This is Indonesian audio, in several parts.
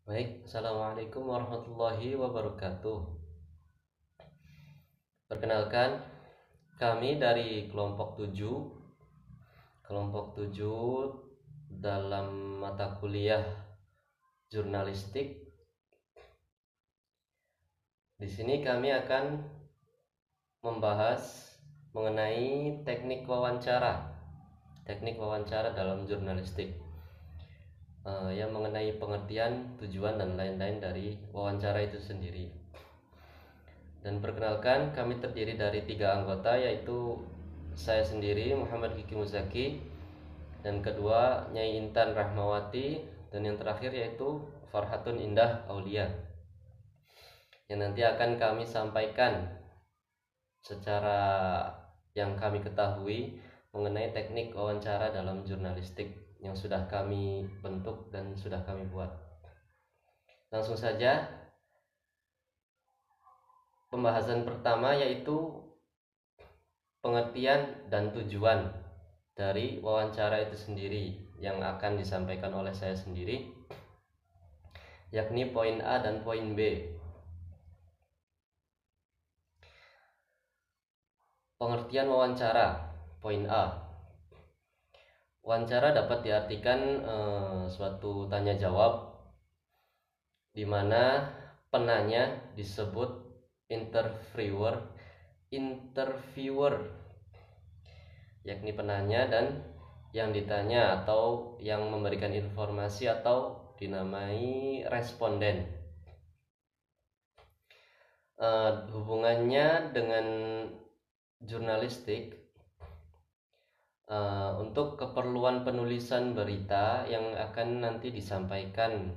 Baik, Assalamualaikum warahmatullahi wabarakatuh. Perkenalkan, kami dari kelompok 7 dalam mata kuliah jurnalistik. Di sini kami akan membahas mengenai teknik wawancara dalam jurnalistik. Yang mengenai pengertian, tujuan dan lain-lain dari wawancara itu sendiri. Dan perkenalkan, kami terdiri dari 3 anggota, yaitu saya sendiri Muhammad Kiki Muzaki, dan kedua Nyai Intan Rahmawati, dan yang terakhir yaitu Farhatun Indah Aulia, yang nanti akan kami sampaikan secara yang kami ketahui mengenai teknik wawancara dalam jurnalistik yang sudah kami bentuk dan sudah kami buat. Langsung saja, pembahasan pertama yaitu pengertian dan tujuan dari wawancara itu sendiri yang akan disampaikan oleh saya sendiri, yakni poin A dan poin B. Pengertian wawancara. Poin A. Wawancara dapat diartikan suatu tanya jawab di mana penanya disebut interviewer, yakni penanya, dan yang ditanya atau yang memberikan informasi atau dinamai responden. Hubungannya dengan jurnalistik, untuk keperluan penulisan berita yang akan nanti disampaikan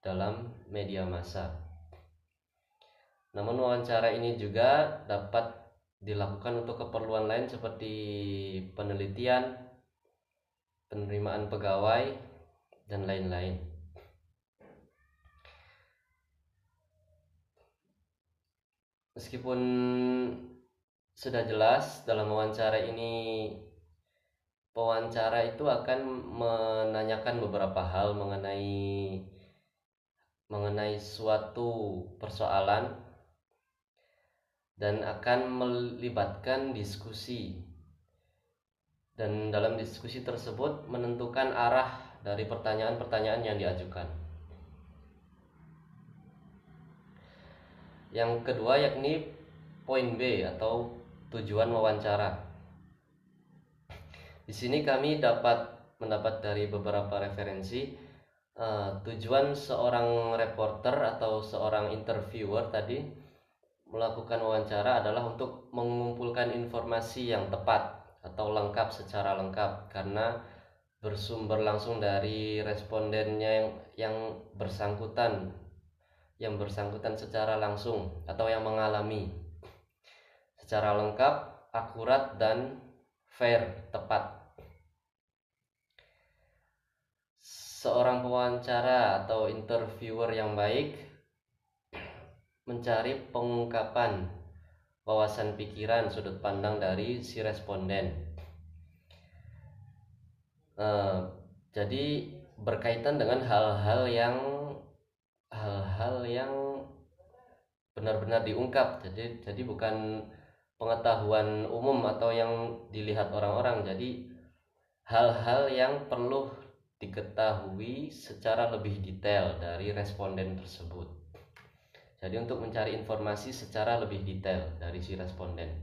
dalam media massa. Namun wawancara ini juga dapat dilakukan untuk keperluan lain seperti penelitian, penerimaan pegawai, dan lain-lain. Meskipun sudah jelas dalam wawancara ini, pewawancara itu akan menanyakan beberapa hal mengenai suatu persoalan dan akan melibatkan diskusi, dan dalam diskusi tersebut menentukan arah dari pertanyaan-pertanyaan yang diajukan. Yang kedua yakni poin B atau tujuan wawancara. Di sini kami mendapat dari beberapa referensi, tujuan seorang reporter atau seorang interviewer tadi melakukan wawancara adalah untuk mengumpulkan informasi yang tepat atau lengkap, secara lengkap, karena bersumber langsung dari respondennya yang bersangkutan secara langsung atau yang mengalami, secara lengkap, akurat, dan fair, tepat. Seorang pewawancara atau interviewer yang baik mencari pengungkapan wawasan pikiran, sudut pandang dari si responden. Jadi berkaitan dengan hal-hal yang benar-benar diungkap. Jadi bukan pengetahuan umum atau yang dilihat orang-orang. Jadi hal-hal yang perlu diketahui secara lebih detail dari responden tersebut. Jadi untuk mencari informasi secara lebih detail dari si responden.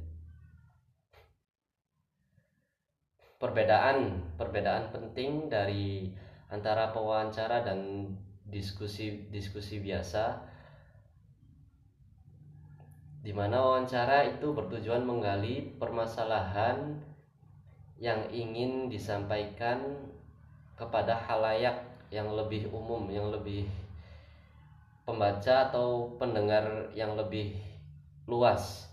Perbedaan penting dari antara pewawancara dan diskusi biasa, di mana wawancara itu bertujuan menggali permasalahan yang ingin disampaikan kepada khalayak yang lebih umum, yang lebih pembaca atau pendengar yang lebih luas.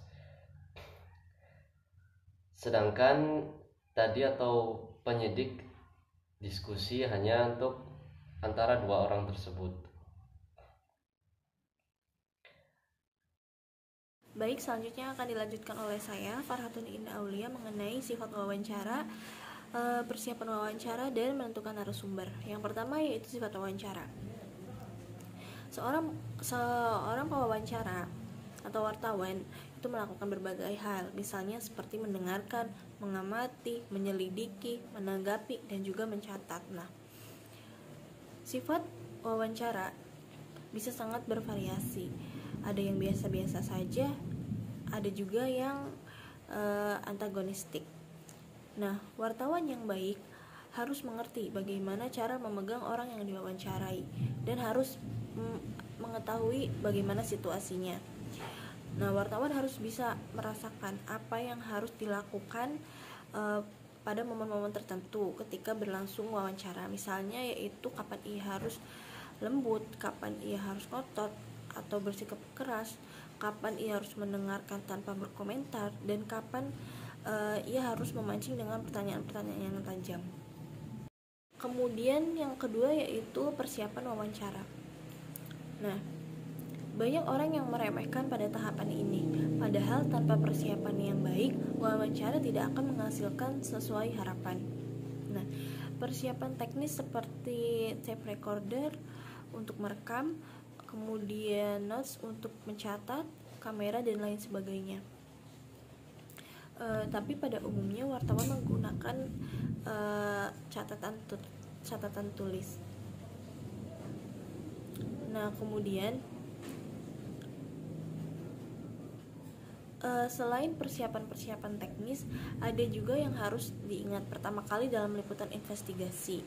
Sedangkan tadi atau penyidik diskusi hanya untuk antara dua orang tersebut. Baik, selanjutnya akan dilanjutkan oleh saya, Farhatun Indah Aulia, mengenai sifat wawancara, persiapan wawancara, dan menentukan narasumber. Yang pertama yaitu sifat wawancara. Seorang pewawancara atau wartawan itu melakukan berbagai hal, misalnya seperti mendengarkan, mengamati, menyelidiki, menanggapi, dan juga mencatat. Nah, sifat wawancara bisa sangat bervariasi. Ada yang biasa-biasa saja, ada juga yang antagonistik. Nah, wartawan yang baik harus mengerti bagaimana cara memegang orang yang diwawancarai dan harus mengetahui bagaimana situasinya. Nah, wartawan harus bisa merasakan apa yang harus dilakukan pada momen-momen tertentu ketika berlangsung wawancara. Misalnya yaitu kapan ia harus lembut, kapan ia harus ngotot atau bersikap keras, kapan ia harus mendengarkan tanpa berkomentar, dan kapan ia harus memancing dengan pertanyaan-pertanyaan yang tajam. Kemudian yang kedua yaitu persiapan wawancara. Nah, banyak orang yang meremehkan pada tahapan ini, padahal tanpa persiapan yang baik, wawancara tidak akan menghasilkan sesuai harapan. Nah, persiapan teknis seperti tape recorder untuk merekam, kemudian notes untuk mencatat, kamera, dan lain sebagainya. Tapi pada umumnya wartawan menggunakan catatan tulis. Nah, kemudian selain persiapan teknis, ada juga yang harus diingat pertama kali dalam liputan investigasi,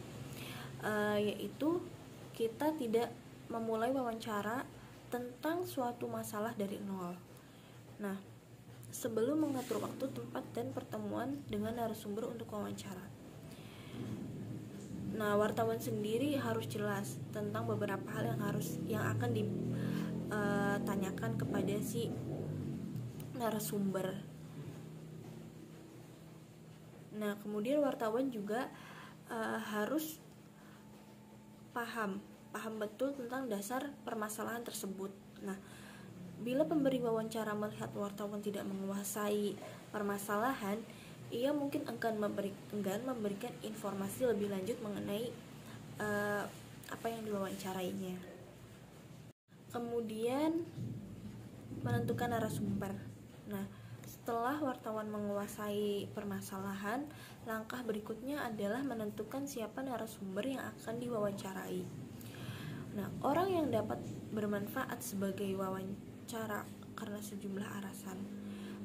yaitu kita tidak memulai wawancara tentang suatu masalah dari nol. Nah, sebelum mengatur waktu, tempat, dan pertemuan dengan narasumber untuk wawancara. Nah, wartawan sendiri harus jelas tentang beberapa hal yang akan ditanyakan kepada si narasumber. Nah, kemudian wartawan juga harus paham betul tentang dasar permasalahan tersebut. Nah, bila pemberi wawancara melihat wartawan tidak menguasai permasalahan, ia mungkin enggan memberikan informasi lebih lanjut mengenai apa yang diwawancarainya. Kemudian menentukan narasumber. Nah, setelah wartawan menguasai permasalahan, langkah berikutnya adalah menentukan siapa narasumber yang akan diwawancarai. Nah, orang yang dapat bermanfaat sebagai wawancara karena sejumlah alasan.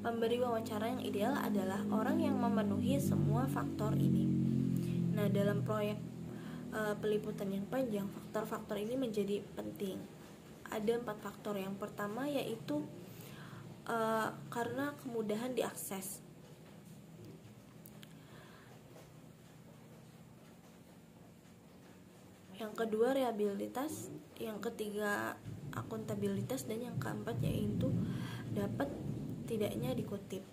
Pemberi wawancara yang ideal adalah orang yang memenuhi semua faktor ini. Nah, dalam proyek peliputan yang panjang, faktor-faktor ini menjadi penting. Ada 4 faktor. Yang pertama yaitu karena kemudahan diakses. Yang kedua reliabilitas, yang ketiga akuntabilitas, dan yang keempat yaitu dapat tidaknya dikutip.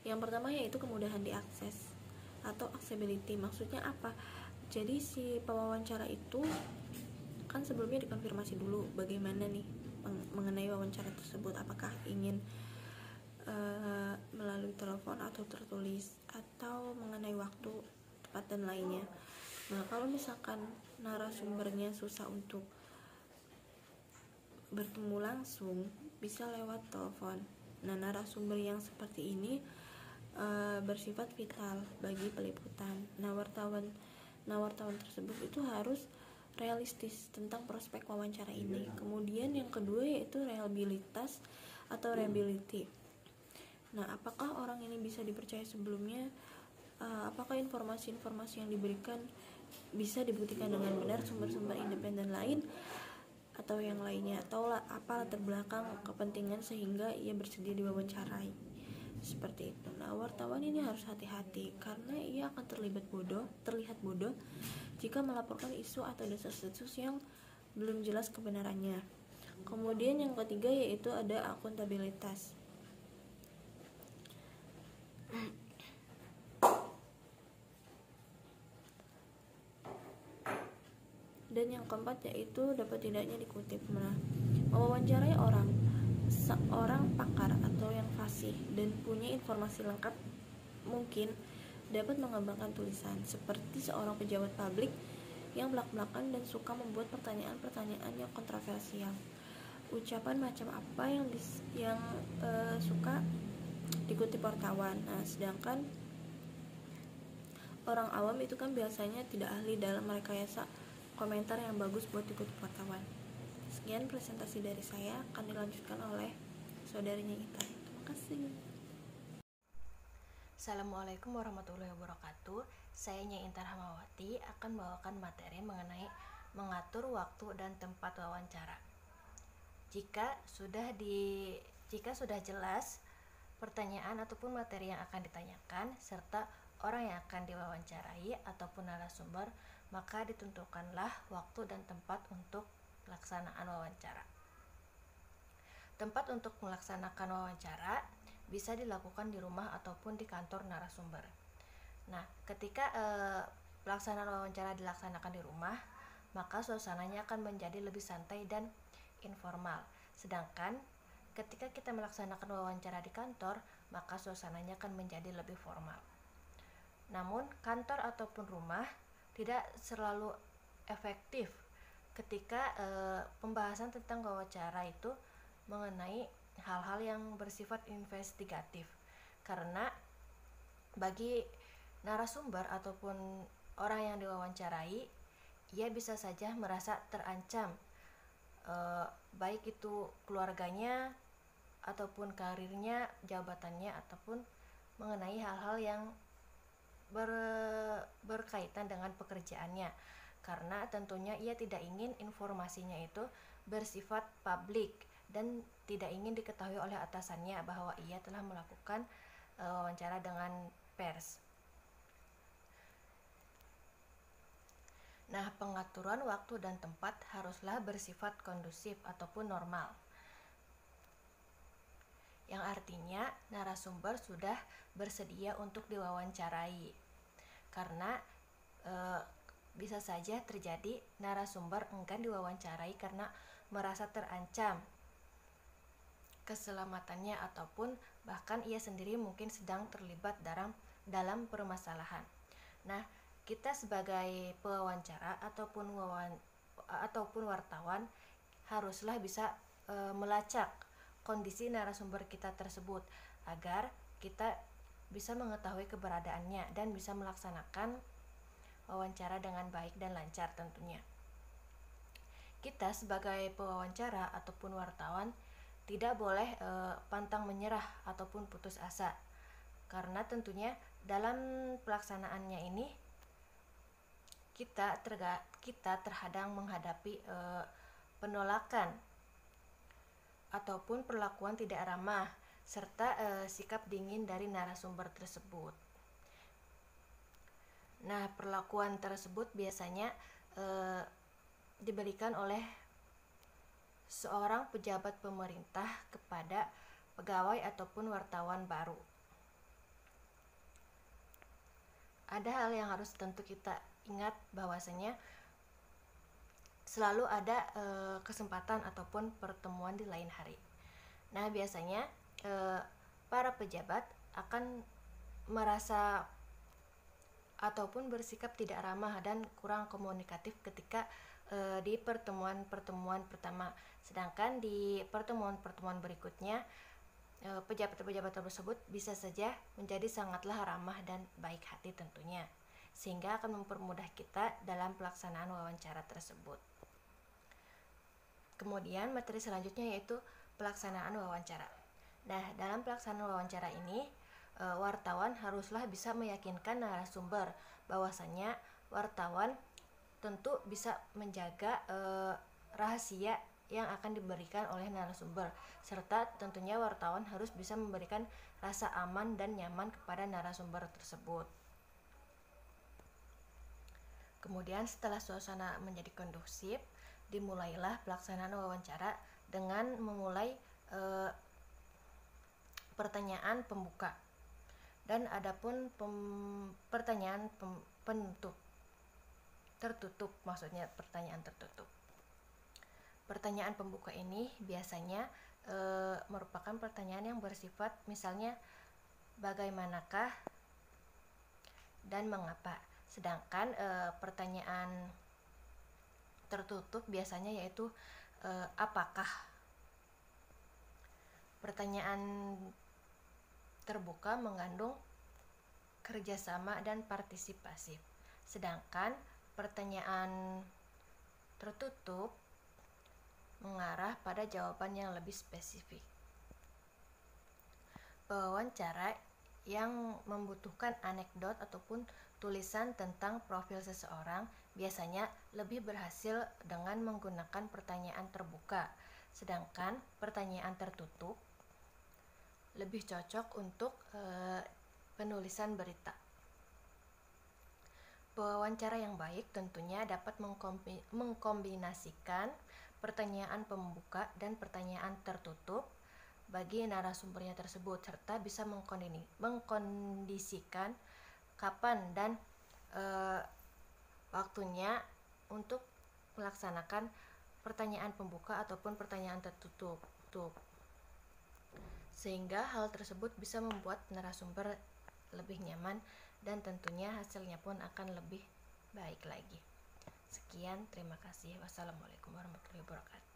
Yang pertama yaitu kemudahan diakses atau accessibility. Maksudnya apa? Jadi si pewawancara itu kan sebelumnya dikonfirmasi dulu bagaimana nih mengenai wawancara tersebut, apakah ingin melalui telepon atau tertulis, atau mengenai waktu, tempat, dan lainnya. Nah, kalau misalkan narasumbernya susah untuk bertemu langsung, bisa lewat telepon. Nah, narasumber yang seperti ini bersifat vital bagi peliputan. Nah, wartawan tersebut itu harus realistis tentang prospek wawancara ini. Kemudian yang kedua yaitu reliabilitas atau reliability. Nah, apakah orang ini bisa dipercaya sebelumnya? Apakah informasi-informasi yang diberikan bisa dibuktikan dengan benar sumber-sumber independen lain atau yang lainnya, atau apa latar belakang kepentingan sehingga ia bersedia diwawancarai, seperti itu. Nah, wartawan ini harus hati-hati karena ia akan terlihat bodoh jika melaporkan isu atau desas-desus yang belum jelas kebenarannya. Kemudian yang ketiga yaitu ada akuntabilitas. Dan yang keempat yaitu dapat tidaknya dikutip. Nah, mewawancarai seorang pakar atau yang fasih dan punya informasi lengkap mungkin dapat mengembangkan tulisan. Seperti seorang pejabat publik yang belak-belakan dan suka membuat pertanyaan-pertanyaan yang kontroversial. Ucapan macam apa yang suka dikutip wartawan. Nah, sedangkan orang awam itu kan biasanya tidak ahli dalam merekayasa komentar yang bagus buat dikutip wartawan. Sekian presentasi dari saya, akan dilanjutkan oleh saudarinya Ita. Terima kasih. Assalamualaikum warahmatullahi wabarakatuh. Saya Nyai Intan Hamawati akan membawakan materi mengenai mengatur waktu dan tempat wawancara. Jika sudah jelas pertanyaan ataupun materi yang akan ditanyakan serta orang yang akan diwawancarai ataupun narasumber, maka ditentukanlah waktu dan tempat untuk pelaksanaan wawancara. Tempat untuk melaksanakan wawancara bisa dilakukan di rumah ataupun di kantor narasumber. Nah, ketika pelaksanaan wawancara dilaksanakan di rumah, maka suasananya akan menjadi lebih santai dan informal. Sedangkan ketika kita melaksanakan wawancara di kantor, maka suasananya akan menjadi lebih formal. Namun, kantor ataupun rumah tidak selalu efektif ketika pembahasan tentang wawancara itu mengenai hal-hal yang bersifat investigatif, karena bagi narasumber ataupun orang yang diwawancarai, ia bisa saja merasa terancam, baik itu keluarganya ataupun karirnya, jabatannya, ataupun mengenai hal-hal yang berkaitan dengan pekerjaannya, karena tentunya ia tidak ingin informasinya itu bersifat publik dan tidak ingin diketahui oleh atasannya bahwa ia telah melakukan wawancara dengan pers. Nah, pengaturan waktu dan tempat haruslah bersifat kondusif ataupun normal, yang artinya narasumber sudah bersedia untuk diwawancarai, karena bisa saja terjadi narasumber enggan diwawancarai karena merasa terancam keselamatannya ataupun bahkan ia sendiri mungkin sedang terlibat dalam permasalahan. Nah, kita sebagai pewawancara ataupun wartawan haruslah bisa melacak kondisi narasumber kita tersebut agar kita bisa mengetahui keberadaannya dan bisa melaksanakan wawancara dengan baik dan lancar tentunya. Kita sebagai pewawancara ataupun wartawan tidak boleh pantang menyerah ataupun putus asa, karena tentunya dalam pelaksanaannya ini kita terhadang menghadapi penolakan ataupun perlakuan tidak ramah serta sikap dingin dari narasumber tersebut. Nah, perlakuan tersebut biasanya diberikan oleh seorang pejabat pemerintah kepada pegawai ataupun wartawan baru. Ada hal yang harus tentu kita ingat, bahwasanya selalu ada kesempatan ataupun pertemuan di lain hari. Nah, biasanya para pejabat akan merasa ataupun bersikap tidak ramah dan kurang komunikatif ketika di pertemuan pertama. Sedangkan di pertemuan berikutnya pejabat-pejabat tersebut bisa saja menjadi sangatlah ramah dan baik hati tentunya, sehingga akan mempermudah kita dalam pelaksanaan wawancara tersebut. Kemudian materi selanjutnya yaitu pelaksanaan wawancara. Nah, dalam pelaksanaan wawancara ini wartawan haruslah bisa meyakinkan narasumber bahwasannya wartawan tentu bisa menjaga rahasia yang akan diberikan oleh narasumber, serta tentunya wartawan harus bisa memberikan rasa aman dan nyaman kepada narasumber tersebut. Kemudian setelah suasana menjadi kondusif, dimulailah pelaksanaan wawancara dengan memulai pertanyaan pembuka, dan adapun pertanyaan penutup tertutup, maksudnya pertanyaan tertutup. Pertanyaan pembuka ini biasanya merupakan pertanyaan yang bersifat misalnya bagaimanakah dan mengapa. Sedangkan pertanyaan tertutup biasanya yaitu apakah. Pertanyaan terbuka mengandung kerjasama dan partisipasi, sedangkan pertanyaan tertutup mengarah pada jawaban yang lebih spesifik. Wawancara yang membutuhkan anekdot ataupun tulisan tentang profil seseorang biasanya lebih berhasil dengan menggunakan pertanyaan terbuka, sedangkan pertanyaan tertutup lebih cocok untuk penulisan berita. Pewawancara yang baik tentunya dapat mengkombinasikan pertanyaan pembuka dan pertanyaan tertutup bagi narasumbernya tersebut, serta bisa mengkondisikan kapan dan waktunya untuk melaksanakan pertanyaan pembuka ataupun pertanyaan tertutup, sehingga hal tersebut bisa membuat narasumber lebih nyaman dan tentunya hasilnya pun akan lebih baik lagi. Sekian, terima kasih. Wassalamualaikum warahmatullahi wabarakatuh.